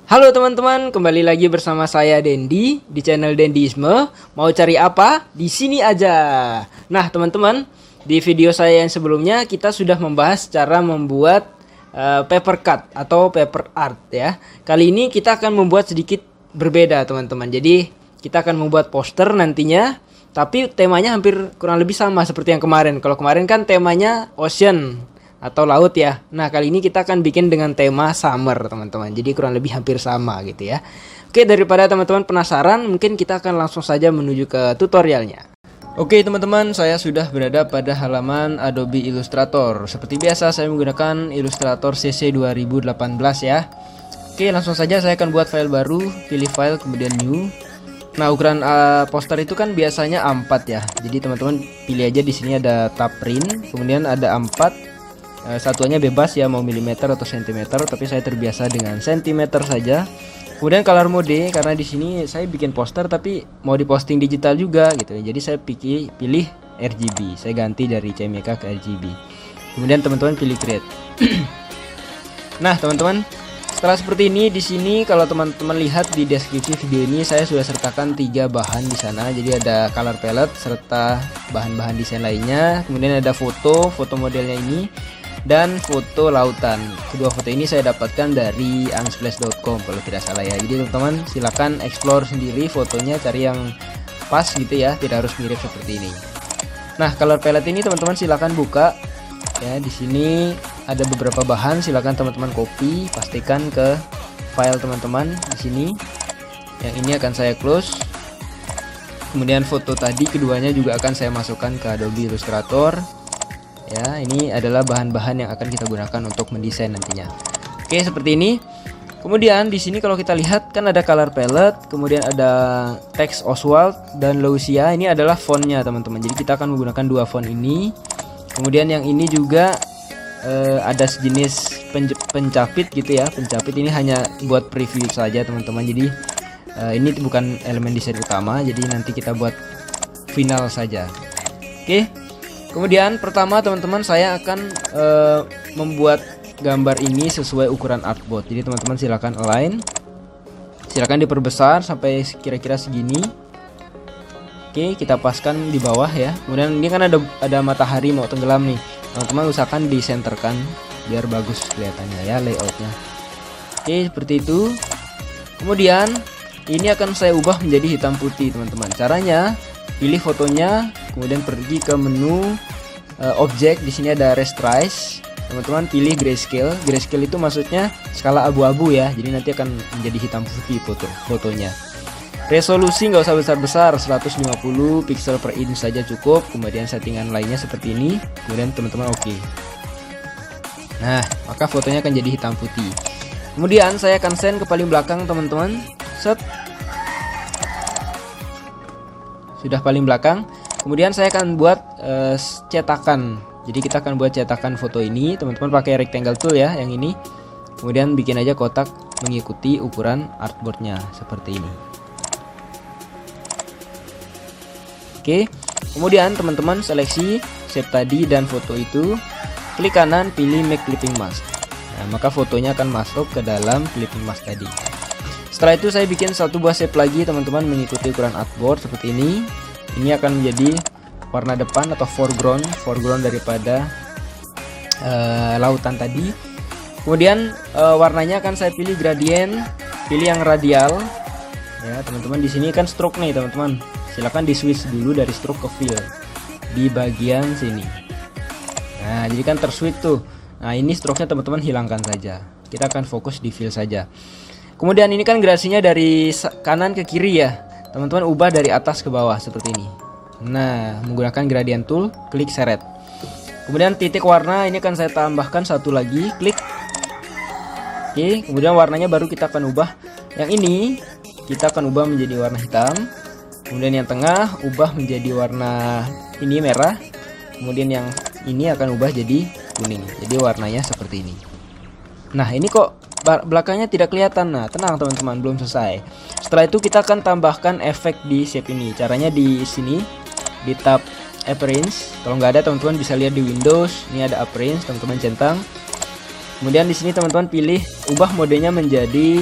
Halo teman-teman, kembali lagi bersama saya Dendi di channel Dendisme. Mau cari apa? Di sini aja. Nah teman-teman, di video saya yang sebelumnya kita sudah membahas cara membuat paper cut atau paper art ya. Kali ini kita akan membuat sedikit berbeda teman-teman. Jadi kita akan membuat poster nantinya, tapi temanya hampir kurang lebih sama seperti yang kemarin. Kalau kemarin kan temanya ocean atau laut ya. Nah kali ini kita akan bikin dengan tema summer teman-teman. Jadi kurang lebih hampir sama gitu ya. Oke, daripada teman-teman penasaran, mungkin kita akan langsung saja menuju ke tutorialnya. Oke teman-teman, saya sudah berada pada halaman Adobe Illustrator. Seperti biasa saya menggunakan Illustrator CC 2018 ya. Oke, langsung saja saya akan buat file baru. Pilih file kemudian new. Nah ukuran poster itu kan biasanya A4 ya. Jadi teman-teman pilih aja, di sini ada tab print, kemudian ada A4. Satuannya bebas ya, mau milimeter atau sentimeter, tapi saya terbiasa dengan sentimeter saja. Kemudian color mode, karena di sini saya bikin poster tapi mau diposting digital juga gitu ya. Jadi saya pilih RGB. Saya ganti dari CMYK ke RGB. Kemudian teman-teman pilih create. Nah, teman-teman, setelah seperti ini, di sini kalau teman-teman lihat di deskripsi video ini saya sudah sertakan 3 bahan di sana. Jadi ada color palette serta bahan-bahan desain lainnya. Kemudian ada foto modelnya ini, dan foto lautan. Kedua foto ini saya dapatkan dari unsplash.com kalau tidak salah ya. Jadi teman-teman silakan explore sendiri fotonya, cari yang pas gitu ya, tidak harus mirip seperti ini. Nah, color palette ini teman-teman silakan buka ya. Di sini ada beberapa bahan, silakan teman-teman copy, pastikan ke file teman-teman di sini. Yang ini akan saya close. Kemudian foto tadi keduanya juga akan saya masukkan ke Adobe Illustrator. Ya, ini adalah bahan-bahan yang akan kita gunakan untuk mendesain nantinya. Oke, seperti ini. Kemudian di sini kalau kita lihat kan ada color palette, kemudian ada teks Oswald dan Lucia. Ini adalah fontnya teman-teman. Jadi kita akan menggunakan 2 font ini. Kemudian yang ini juga ada sejenis pencapit gitu ya. Pencapit ini hanya buat preview saja teman-teman. Jadi ini bukan elemen desain utama. Jadi nanti kita buat final saja. Oke. Kemudian pertama teman-teman saya akan membuat gambar ini sesuai ukuran artboard. Jadi teman-teman silakan align, silakan diperbesar sampai kira-kira segini. Oke, kita paskan di bawah ya. Kemudian ini kan ada matahari mau tenggelam nih. Teman-teman usahakan disenterkan biar bagus kelihatannya ya layoutnya. Oke, seperti itu. Kemudian ini akan saya ubah menjadi hitam putih teman-teman. Caranya pilih fotonya, kemudian pergi ke menu objek. Di sini ada rasterize. Teman-teman pilih grayscale. Grayscale itu maksudnya skala abu-abu ya. Jadi nanti akan menjadi hitam putih fotonya. Resolusi nggak usah besar-besar, 150 pixel per inch saja cukup. Kemudian settingan lainnya seperti ini. Kemudian teman-teman oke. Nah, maka fotonya akan jadi hitam putih. Kemudian saya akan send ke paling belakang teman-teman. Set. Sudah paling belakang. Kemudian saya akan buat cetakan. Jadi kita akan buat cetakan foto ini. Teman-teman pakai rectangle tool ya, yang ini. Kemudian bikin aja kotak mengikuti ukuran artboardnya seperti ini. Oke. Kemudian teman-teman seleksi shape tadi dan foto itu. Klik kanan, pilih make clipping mask. Nah, maka fotonya akan masuk ke dalam clipping mask tadi. Setelah itu saya bikin satu buah shape lagi teman-teman mengikuti ukuran artboard seperti ini. Ini akan menjadi warna depan atau foreground daripada lautan tadi. Kemudian warnanya akan saya pilih gradient, pilih yang radial. Ya teman-teman, di sini kan stroke nih teman-teman. Silakan di switch dulu dari stroke ke fill di bagian sini. Nah jadi kan terswitch tuh. Nah ini stroke-nya teman-teman hilangkan saja. Kita akan fokus di fill saja. Kemudian ini kan gradasinya dari kanan ke kiri ya. Teman-teman ubah dari atas ke bawah seperti ini. Nah, menggunakan gradient tool, klik seret. Kemudian titik warna ini akan saya tambahkan satu lagi, klik. Oke, kemudian warnanya baru kita akan ubah. Yang ini kita akan ubah menjadi warna hitam. Kemudian yang tengah ubah menjadi warna ini merah. Kemudian yang ini akan ubah jadi kuning. Jadi warnanya seperti ini. Nah, ini kok belakangnya tidak kelihatan. Nah, tenang teman-teman, belum selesai. Setelah itu kita akan tambahkan efek di shape ini. Caranya di sini, di tab appearance. Kalau nggak ada teman-teman bisa lihat di Windows. Ini ada appearance, teman-teman centang. Kemudian di sini teman-teman pilih ubah modenya menjadi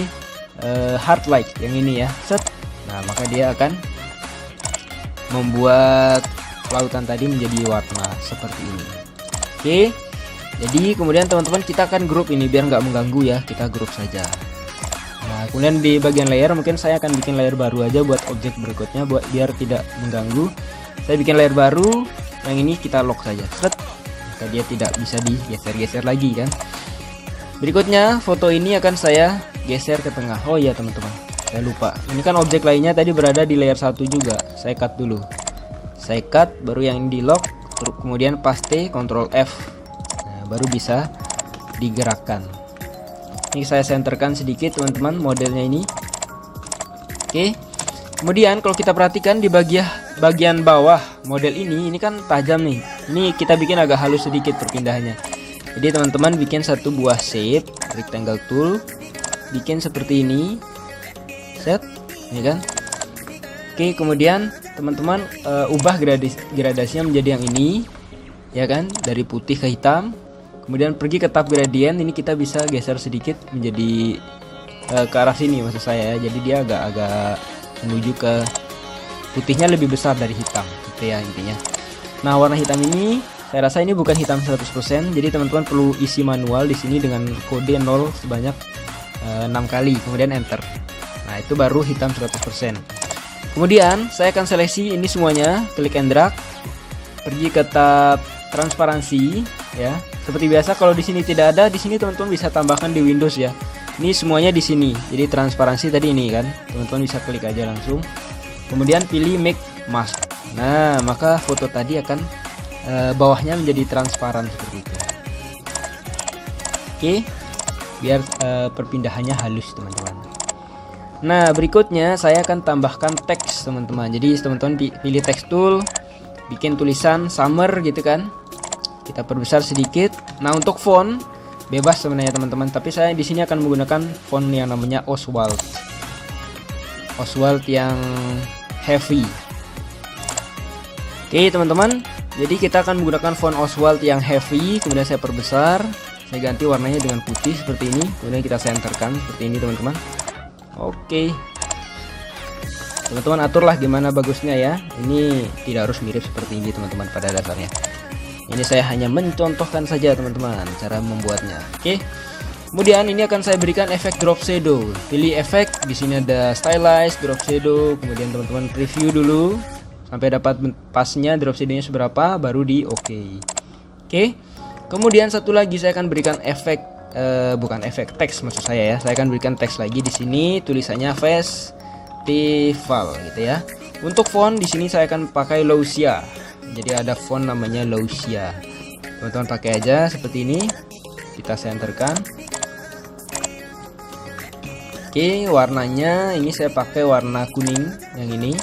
hard light yang ini ya, set. Nah maka dia akan membuat lautan tadi menjadi warna seperti ini. Oke, jadi kemudian teman-teman kita akan grup ini biar nggak mengganggu ya, kita grup saja. Nah kemudian di bagian layer mungkin saya akan bikin layer baru aja buat objek berikutnya, buat biar tidak mengganggu. Saya bikin layer baru, yang ini kita lock saja, set. Maka dia tidak bisa digeser-geser lagi kan. Berikutnya foto ini akan saya geser ke tengah. Oh iya teman-teman, saya lupa, ini kan objek lainnya tadi berada di layer 1 juga. Saya cut dulu, saya cut, baru yang ini di lock, kemudian paste Ctrl F. Nah, baru bisa digerakkan. Ini saya senterkan sedikit teman-teman modelnya ini. Oke, kemudian kalau kita perhatikan di bagian bawah model ini kan tajam nih. Ini kita bikin agak halus sedikit perpindahannya. Jadi teman-teman bikin satu buah shape rectangle tool, bikin seperti ini, set, ya kan. Oke, kemudian teman-teman ubah gradasinya menjadi yang ini, ya kan, dari putih ke hitam. Kemudian pergi ke tab gradient, ini kita bisa geser sedikit menjadi ke arah sini maksud saya ya. Jadi dia agak menuju ke putihnya lebih besar dari hitam, gitu ya intinya. Nah warna hitam ini saya rasa ini bukan hitam 100%, jadi teman-teman perlu isi manual di sini dengan kode 0 sebanyak 6 kali, kemudian enter. Nah itu baru hitam 100%. Kemudian saya akan seleksi ini semuanya, klik and drag, pergi ke tab transparansi ya. Seperti biasa kalau di sini tidak ada, di sini teman-teman bisa tambahkan di Windows ya. Ini semuanya di sini. Jadi transparansi tadi ini kan, teman-teman bisa klik aja langsung. Kemudian pilih make mask. Nah maka foto tadi akan bawahnya menjadi transparan seperti itu. Oke, biar perpindahannya halus teman-teman. Nah berikutnya saya akan tambahkan teks teman-teman. Jadi teman-teman pilih text tool, bikin tulisan summer gitu kan, kita perbesar sedikit. Nah untuk font bebas sebenarnya teman-teman, tapi saya di sini akan menggunakan font yang namanya Oswald yang heavy. Oke teman-teman, jadi kita akan menggunakan font Oswald yang heavy. Kemudian saya perbesar, saya ganti warnanya dengan putih seperti ini, kemudian kita senterkan seperti ini teman-teman. Oke, teman-teman aturlah gimana bagusnya ya. Ini tidak harus mirip seperti ini teman-teman pada dasarnya. Ini saya hanya mencontohkan saja teman-teman cara membuatnya. Oke, kemudian ini akan saya berikan efek drop shadow. Pilih efek, di sini ada stylize drop shadow. Kemudian teman-teman preview dulu sampai dapat pasnya drop shadow-nya seberapa, baru di oke. Oke, kemudian satu lagi saya akan berikan efek bukan efek teks maksud saya ya. Saya akan berikan teks lagi di sini, tulisannya festival gitu ya. Untuk font di sini saya akan pakai Lausia. Jadi ada font namanya Lausia. Teman-teman pakai aja seperti ini. Kita senterkan. Oke, warnanya ini saya pakai warna kuning yang ini.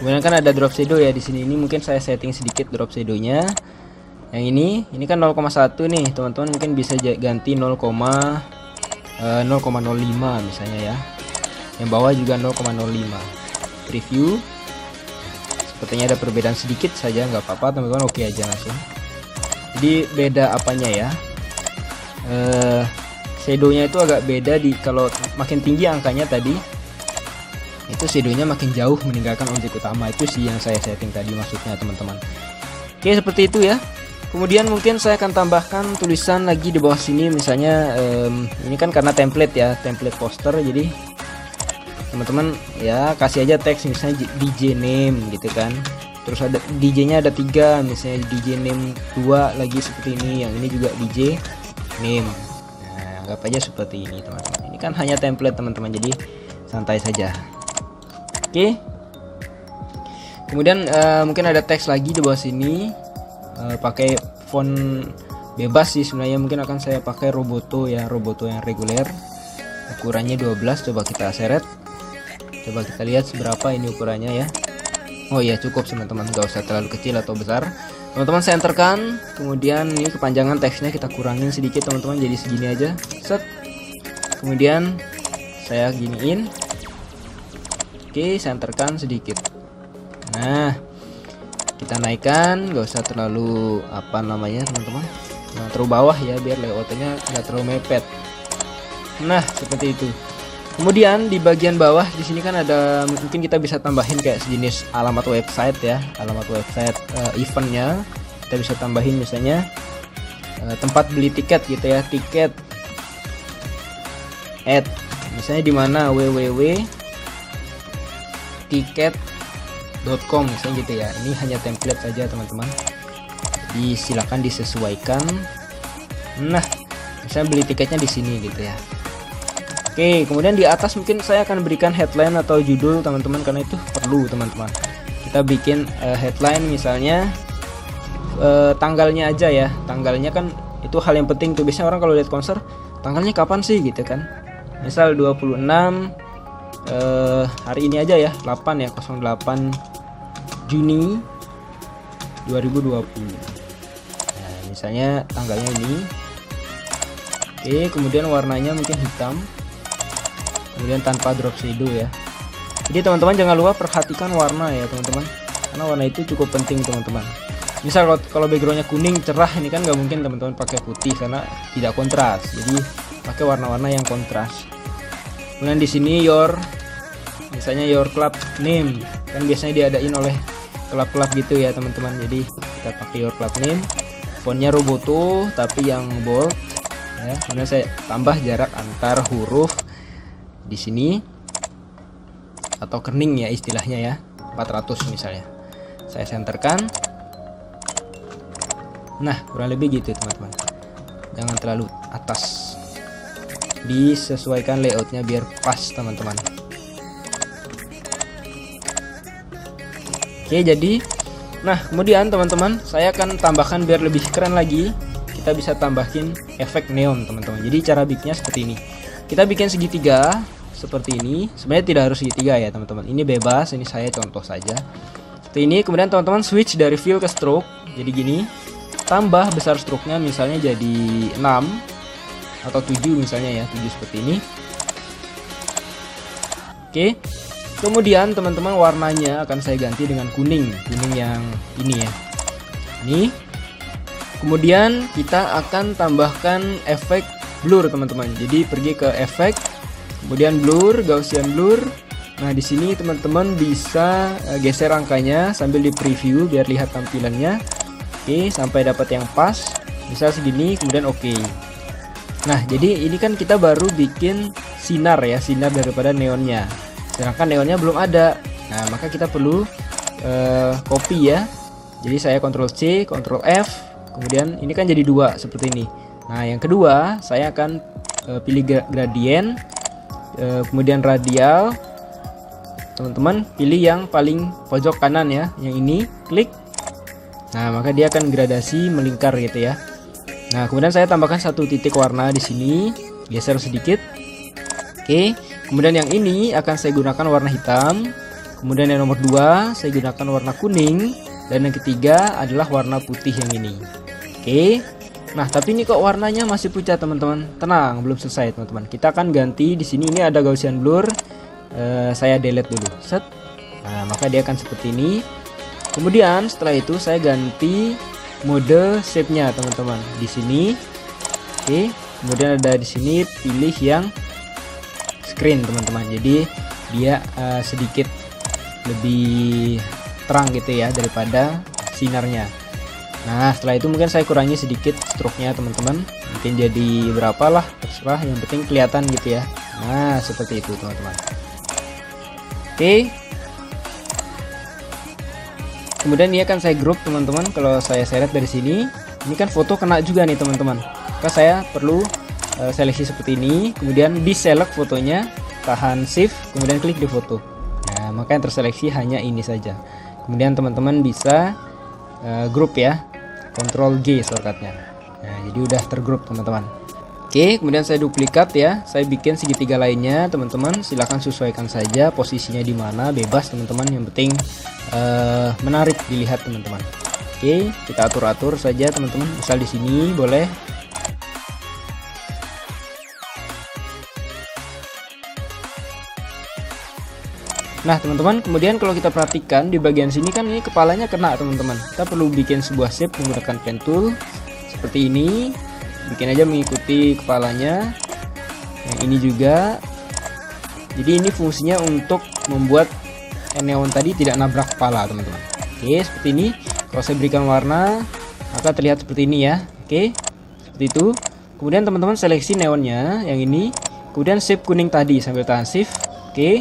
Kemudian kan ada drop shadow ya di sini. Ini mungkin saya setting sedikit drop shadow-nya. Yang ini kan 0,1 nih, teman-teman mungkin bisa ganti 0,05 misalnya ya. Yang bawah juga 0,05. Preview. Sepertinya ada perbedaan sedikit saja, nggak apa-apa teman-teman, oke aja langsung. Jadi beda apanya ya? Shadow-nya itu agak beda kalau makin tinggi angkanya tadi. Itu shadownya makin jauh meninggalkan objek utama. Itu sih yang saya setting tadi maksudnya teman-teman. Oke seperti itu ya. Kemudian mungkin saya akan tambahkan tulisan lagi di bawah sini. Misalnya ini kan karena template ya, template poster. Jadi teman-teman ya kasih aja teks misalnya DJ name gitu kan. Terus ada DJ-nya ada 3, misalnya DJ name 2 lagi seperti ini. Yang ini juga DJ name. Nah anggap aja seperti ini teman-teman. Ini kan hanya template teman-teman, jadi santai saja. Oke. Kemudian mungkin ada teks lagi di bawah sini, pakai font bebas sih sebenarnya. Mungkin akan saya pakai Roboto ya, Roboto yang reguler. Ukurannya 12. Coba kita seret. Coba kita lihat seberapa ini ukurannya ya. Oh iya cukup teman-teman, nggak usah terlalu kecil atau besar. Teman-teman saya enterkan. Kemudian ini kepanjangan teksnya kita kurangin sedikit teman-teman, jadi segini aja. Set. Kemudian saya giniin. Oke, saya enterkan sedikit. Nah, kita naikkan, nggak usah terlalu apa namanya teman-teman, nah, terlalu bawah ya, biar layoutnya nggak terlalu mepet. Nah seperti itu. Kemudian di bagian bawah di sini kan ada, mungkin kita bisa tambahin kayak sejenis alamat website ya, alamat website eventnya. Kita bisa tambahin misalnya tempat beli tiket gitu ya, tiket add misalnya di mana www.tiket.com misalnya gitu ya. Ini hanya template saja teman-teman, jadi silakan disesuaikan. Nah, misalnya beli tiketnya di sini gitu ya. Oke, kemudian di atas mungkin saya akan berikan headline atau judul teman-teman, karena itu perlu teman-teman. Kita bikin headline misalnya tanggalnya aja ya. Tanggalnya kan itu hal yang penting tuh. Biasanya orang kalau lihat konser tanggalnya kapan sih gitu kan. Misal 26 hari ini aja ya, 8 ya, 08 Juni 2020. Nah, misalnya tanggalnya ini. Oke, kemudian warnanya mungkin hitam. Kemudian tanpa drop shadow ya. Jadi teman-teman jangan lupa perhatikan warna ya teman-teman, karena warna itu cukup penting teman-teman. Misal kalau backgroundnya kuning cerah, ini kan nggak mungkin teman-teman pakai putih karena tidak kontras. Jadi pakai warna-warna yang kontras. Kemudian di sini misalnya your club name, kan biasanya diadain oleh klub-klub gitu ya teman-teman. Jadi kita pakai your club name, fontnya Roboto tapi yang bold ya. Kemudian saya tambah jarak antar huruf di sini atau kening ya istilahnya ya, 400 misalnya. Saya senterkan. Nah, kurang lebih gitu teman-teman. Jangan terlalu atas. Disesuaikan layoutnya biar pas teman-teman. Oke, jadi nah kemudian teman-teman saya akan tambahkan biar lebih keren lagi. Kita bisa tambahin efek neon teman-teman. Jadi cara bikinnya seperti ini. Kita bikin segitiga seperti ini. Sebenarnya tidak harus segitiga ya teman-teman. Ini bebas, ini saya contoh saja. Seperti ini. Kemudian teman-teman switch dari fill ke stroke. Jadi gini. Tambah besar stroke-nya misalnya jadi 6 atau 7 misalnya ya, 7 seperti ini. Oke. Kemudian teman-teman warnanya akan saya ganti dengan kuning yang ini ya. Ini. Kemudian kita akan tambahkan efek blur teman-teman. Jadi pergi ke efek, kemudian blur, Gaussian blur. Nah di sini teman-teman bisa geser angkanya sambil di preview biar lihat tampilannya. Oke, sampai dapat yang pas, misal segini, kemudian oke. Nah jadi ini kan kita baru bikin sinar ya, sinar daripada neonnya. Sedangkan neonnya belum ada. Nah maka kita perlu copy ya. Jadi saya Ctrl C, Ctrl F. Kemudian ini kan jadi dua seperti ini. Nah yang kedua saya akan pilih gradient, kemudian radial. Teman-teman pilih yang paling pojok kanan ya, yang ini, klik. Nah maka dia akan gradasi melingkar gitu ya. Nah kemudian saya tambahkan satu titik warna di sini, geser sedikit. Oke, kemudian yang ini akan saya gunakan warna hitam. Kemudian yang nomor 2 saya gunakan warna kuning, dan yang ketiga adalah warna putih yang ini. Oke. Nah, tapi ini kok warnanya masih pucat, teman-teman. Tenang, belum selesai, teman-teman. Kita akan ganti di sini, ini ada Gaussian blur. Saya delete dulu. Set. Nah, maka dia akan seperti ini. Kemudian setelah itu saya ganti mode shape-nya, teman-teman. Di sini. Oke. Kemudian ada di sini pilih yang screen, teman-teman. Jadi dia sedikit lebih terang gitu ya daripada sinarnya. Nah setelah itu mungkin saya kurangi sedikit stroke-nya teman-teman, mungkin jadi berapa lah terserah, yang penting kelihatan gitu ya. Nah seperti itu teman-teman. Oke, kemudian ini akan saya group teman-teman. Kalau saya seret dari sini, ini kan foto kena juga nih teman-teman, maka saya perlu seleksi seperti ini, kemudian di select fotonya, tahan shift, kemudian klik di foto. Nah maka yang terseleksi hanya ini saja. Kemudian teman-teman bisa group ya, Ctrl G shortcutnya. Nah jadi udah tergroup teman-teman. Oke, kemudian saya duplikat ya, saya bikin segitiga lainnya teman-teman. Silahkan sesuaikan saja posisinya di mana, bebas teman-teman, yang penting menarik dilihat teman-teman. Oke, kita atur-atur saja teman-teman, misal di sini boleh. Nah teman-teman, kemudian kalau kita perhatikan di bagian sini kan ini kepalanya kena teman-teman. Kita perlu bikin sebuah shape menggunakan pen tool seperti ini. Bikin aja mengikuti kepalanya. Yang ini juga. Jadi ini fungsinya untuk membuat neon tadi tidak nabrak kepala teman-teman. Oke, seperti ini. Kalau saya berikan warna maka terlihat seperti ini ya. Oke, seperti itu. Kemudian teman-teman seleksi neonnya yang ini, kemudian shape kuning tadi sambil tahan shift. Oke,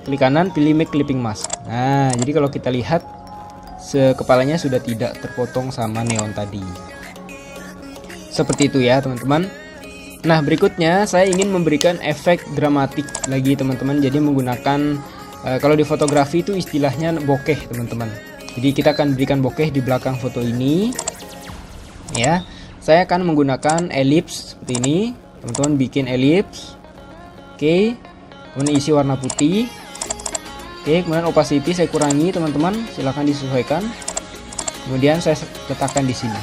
klik kanan, pilih make clipping mask. Nah, jadi kalau kita lihat kepalanya sudah tidak terpotong sama neon tadi. Seperti itu ya teman-teman. Nah, berikutnya saya ingin memberikan efek dramatik lagi teman-teman. Jadi menggunakan kalau di fotografi itu istilahnya bokeh teman-teman. Jadi kita akan berikan bokeh di belakang foto ini. Ya, saya akan menggunakan ellipse seperti ini. Teman-teman bikin ellipse. Oke, kemudian isi warna putih. Oke, kemudian opacity saya kurangi teman-teman. Silahkan disesuaikan. Kemudian saya letakkan di sini.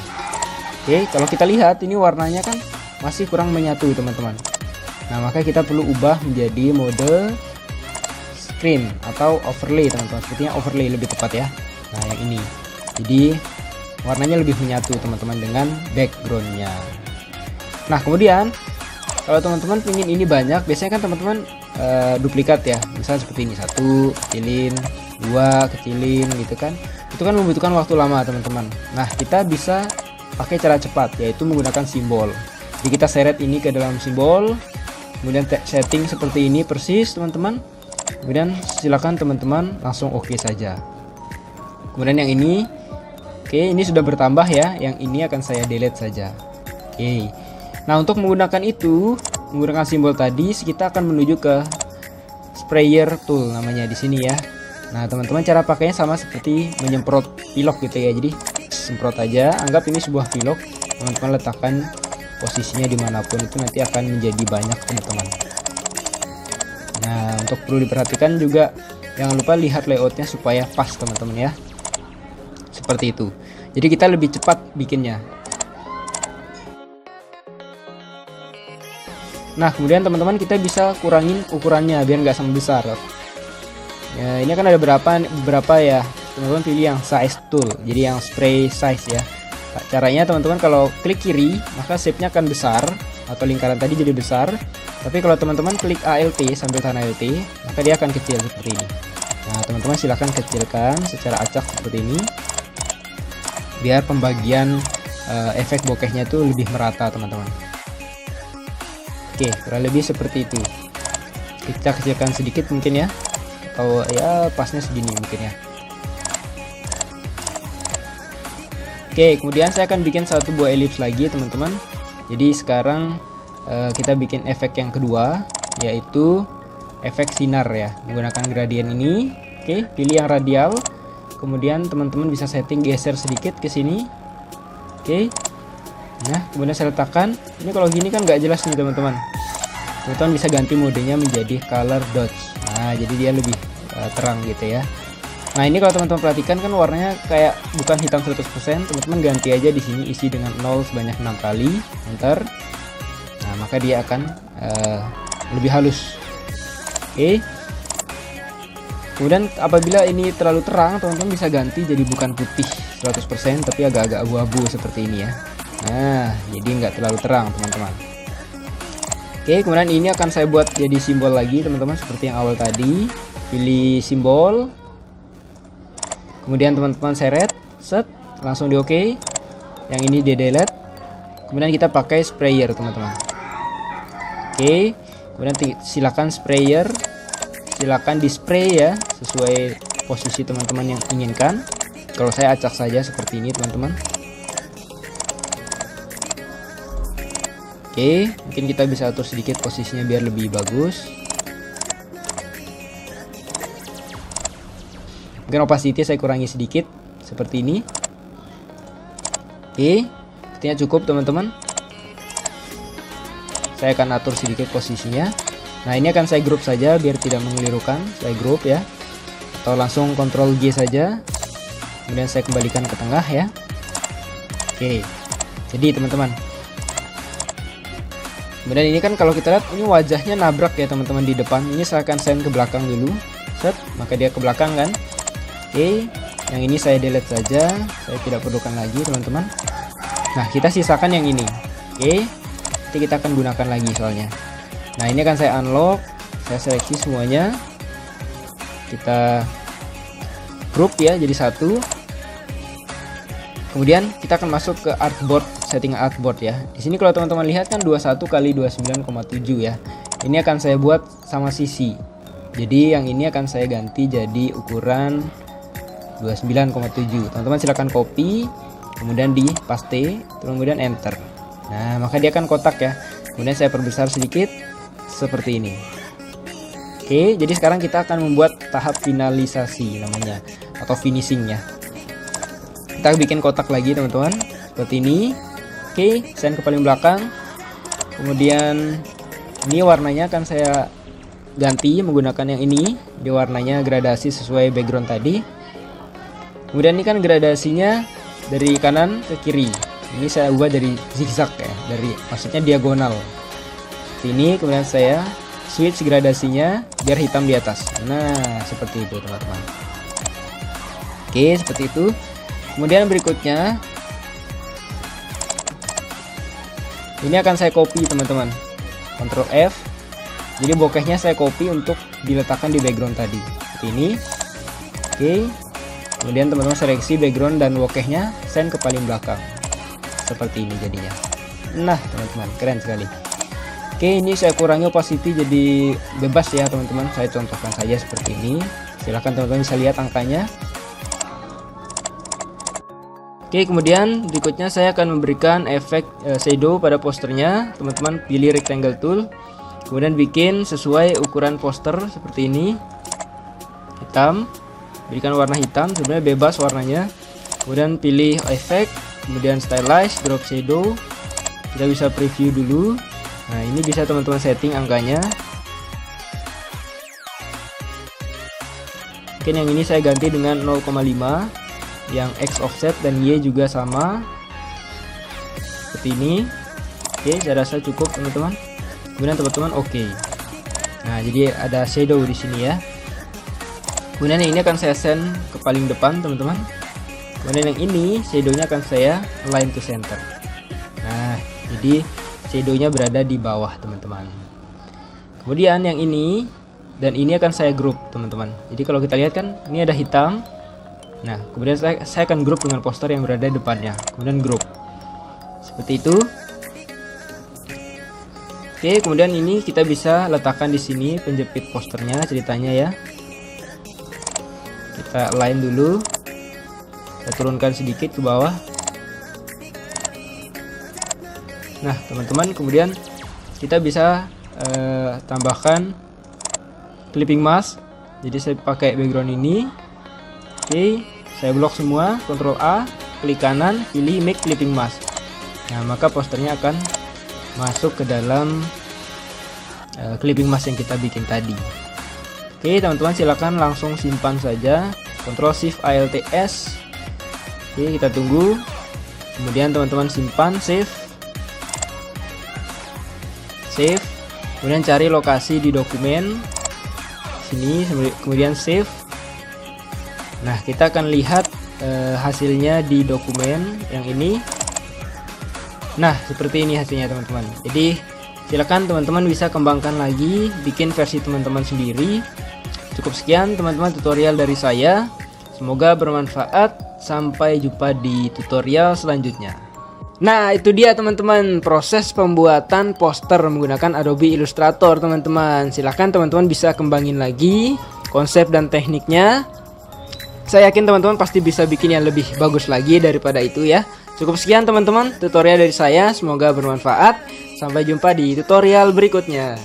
Oke, kalau kita lihat ini warnanya kan masih kurang menyatu teman-teman. Nah, maka kita perlu ubah menjadi mode screen atau overlay teman-teman. Sepertinya overlay lebih tepat ya. Nah, yang ini. Jadi warnanya lebih menyatu teman-teman dengan backgroundnya. Nah, kemudian kalau teman-teman ingin ini banyak, biasanya kan teman-teman duplikat ya. Misalnya seperti ini, 1 kecilin, 2 kecilin gitu kan. Itu kan membutuhkan waktu lama teman-teman. Nah, kita bisa pakai cara cepat, yaitu menggunakan simbol. Jadi kita seret ini ke dalam simbol, kemudian setting seperti ini persis teman-teman. Kemudian silakan teman-teman langsung oke saja. Kemudian yang ini, oke, ini sudah bertambah ya. Yang ini akan saya delete saja. Oke. Nah, untuk menggunakan itu, menggunakan simbol tadi, kita akan menuju ke sprayer tool namanya di sini ya. Nah, teman-teman cara pakainya sama seperti menyemprot pilok gitu ya. Jadi semprot aja, anggap ini sebuah pilok, teman-teman letakkan posisinya dimanapun, itu nanti akan menjadi banyak teman-teman. Nah, untuk perlu diperhatikan juga, jangan lupa lihat layoutnya supaya pas teman-teman ya, seperti itu. Jadi kita lebih cepat bikinnya. Nah, kemudian teman-teman kita bisa kurangin ukurannya biar nggak sama besar ya. Ini kan ada beberapa ya, teman-teman pilih yang size tool, jadi yang spray size ya. Caranya teman-teman kalau klik kiri maka shape-nya akan besar atau lingkaran tadi jadi besar. Tapi kalau teman-teman klik ALT sambil tahan ALT maka dia akan kecil seperti ini. Nah, teman-teman silahkan kecilkan secara acak seperti ini biar pembagian efek bokehnya itu lebih merata teman-teman. Oke, kurang lebih seperti itu. Kita kecilkan sedikit mungkin ya, atau ya pasnya segini mungkin ya. Oke, kemudian saya akan bikin satu buah ellipse lagi teman-teman. Jadi sekarang kita bikin efek yang kedua, yaitu efek sinar ya, menggunakan gradient ini. Oke, pilih yang radial. Kemudian teman-teman bisa setting geser sedikit ke sini. Oke. Nah, kemudian saya letakkan. Ini kalau gini kan nggak jelas nih teman-teman. Teman-teman bisa ganti modenya menjadi color dots. Nah, jadi dia lebih terang gitu ya. Nah, ini kalau teman-teman perhatikan kan warnanya kayak bukan hitam 100%, teman-teman ganti aja di sini isi dengan 0 sebanyak 6 kali, enter. Nah, maka dia akan lebih halus. Oke. Kemudian apabila ini terlalu terang, teman-teman bisa ganti jadi bukan putih 100% tapi agak-agak abu-abu seperti ini ya. Nah, jadi nggak terlalu terang teman-teman. Oke, kemudian ini akan saya buat jadi simbol lagi teman-teman seperti yang awal tadi. Pilih simbol. Kemudian teman-teman seret, set, langsung di oke. Yang ini di delete. Kemudian kita pakai sprayer teman-teman. Oke, kemudian silakan sprayer, silakan di spray ya sesuai posisi teman-teman yang inginkan. Kalau saya acak saja seperti ini teman-teman. Oke, mungkin kita bisa atur sedikit posisinya biar lebih bagus. Mungkin opacity saya kurangi sedikit seperti ini. Oke, sepertinya cukup teman-teman. Saya akan atur sedikit posisinya. Nah, ini akan saya group saja biar tidak mengelirukan. Saya group ya, atau langsung Ctrl G saja. Kemudian saya kembalikan ke tengah ya. Oke, jadi teman-teman, kemudian ini kan kalau kita lihat ini wajahnya nabrak ya teman-teman di depan. Ini saya akan send ke belakang dulu, set, maka dia ke belakang kan. Oke, yang ini saya delete saja, saya tidak perlukan lagi teman-teman. Nah, kita sisakan yang ini. Oke, nanti kita akan gunakan lagi soalnya. Nah, ini akan saya unlock, saya seleksi semuanya, kita grup ya jadi satu. Kemudian kita akan masuk ke artboard, setting artboard ya. Di sini kalau teman-teman lihat kan 21 kali 29,7 ya. Ini akan saya buat sama sisi. Jadi yang ini akan saya ganti jadi ukuran 29,7. Teman-teman silahkan copy, kemudian di paste, kemudian enter. Nah, maka dia akan kotak ya. Kemudian saya perbesar sedikit seperti ini. Oke, jadi sekarang kita akan membuat tahap finalisasi namanya, atau finishingnya. Kita bikin kotak lagi teman-teman, seperti ini. Oke, send ke paling belakang. Kemudian ini warnanya akan saya ganti menggunakan yang ini. Di warnanya gradasi sesuai background tadi. Kemudian ini kan gradasinya dari kanan ke kiri. Ini saya ubah dari zigzag ya, maksudnya diagonal. Seperti ini, kemudian saya switch gradasinya biar hitam di atas. Nah, seperti itu teman-teman. Oke, seperti itu. Kemudian berikutnya ini akan saya copy teman-teman, Ctrl F. Jadi bokehnya saya copy untuk diletakkan di background tadi seperti ini. Oke, kemudian teman-teman seleksi background dan bokehnya, send ke paling belakang seperti ini jadinya. Nah teman-teman, keren sekali. Oke, ini saya kurangi opacity jadi bebas ya teman-teman. Saya contohkan saja seperti ini. Silahkan teman-teman bisa lihat angkanya. Oke, kemudian berikutnya saya akan memberikan efek shadow pada posternya. Teman-teman pilih rectangle tool, kemudian bikin sesuai ukuran poster seperti ini. Hitam, berikan warna hitam, sebenarnya bebas warnanya. Kemudian pilih efek, kemudian stylize, drop shadow. Kita bisa preview dulu. Nah, ini bisa teman-teman setting angkanya. Mungkin yang ini saya ganti dengan 0,5. Yang X offset dan Y juga sama seperti ini. Oke, saya rasa cukup teman-teman. Kemudian teman-teman oke. Nah, jadi ada shadow di sini ya. Kemudian yang ini akan saya send ke paling depan teman-teman. Kemudian yang ini shadownya akan saya align to center. Nah, jadi shadownya berada di bawah teman-teman. Kemudian yang ini dan ini akan saya group teman-teman. Jadi kalau kita lihat kan ini ada hitam. Nah, kemudian saya akan grup dengan poster yang berada di depannya. Kemudian grup seperti itu. Oke, kemudian ini kita bisa letakkan di sini penjepit posternya ceritanya ya. Kita align dulu. Kita turunkan sedikit ke bawah. Nah, teman-teman, kemudian kita bisa tambahkan clipping mask. Jadi saya pakai background ini. Oke, saya blok semua, Ctrl A, klik kanan, pilih make clipping mask. Nah, maka posternya akan masuk ke dalam clipping mask yang kita bikin tadi. Oke, teman-teman silakan langsung simpan saja, Ctrl Shift Alt S. Oke, kita tunggu. Kemudian teman-teman simpan, save. Kemudian cari lokasi di dokumen sini, kemudian save. Nah, kita akan lihat hasilnya di dokumen yang ini. Nah, seperti ini hasilnya teman-teman. Jadi silakan teman-teman bisa kembangkan lagi, bikin versi teman-teman sendiri. Cukup sekian teman-teman tutorial dari saya. Semoga bermanfaat. Sampai jumpa di tutorial selanjutnya. Nah, itu dia teman-teman proses pembuatan poster menggunakan Adobe Illustrator teman-teman. Silahkan teman-teman bisa kembangin lagi konsep dan tekniknya. Saya yakin teman-teman pasti bisa bikin yang lebih bagus lagi daripada itu ya. Cukup sekian teman-teman tutorial dari saya, semoga bermanfaat. Sampai jumpa di tutorial berikutnya.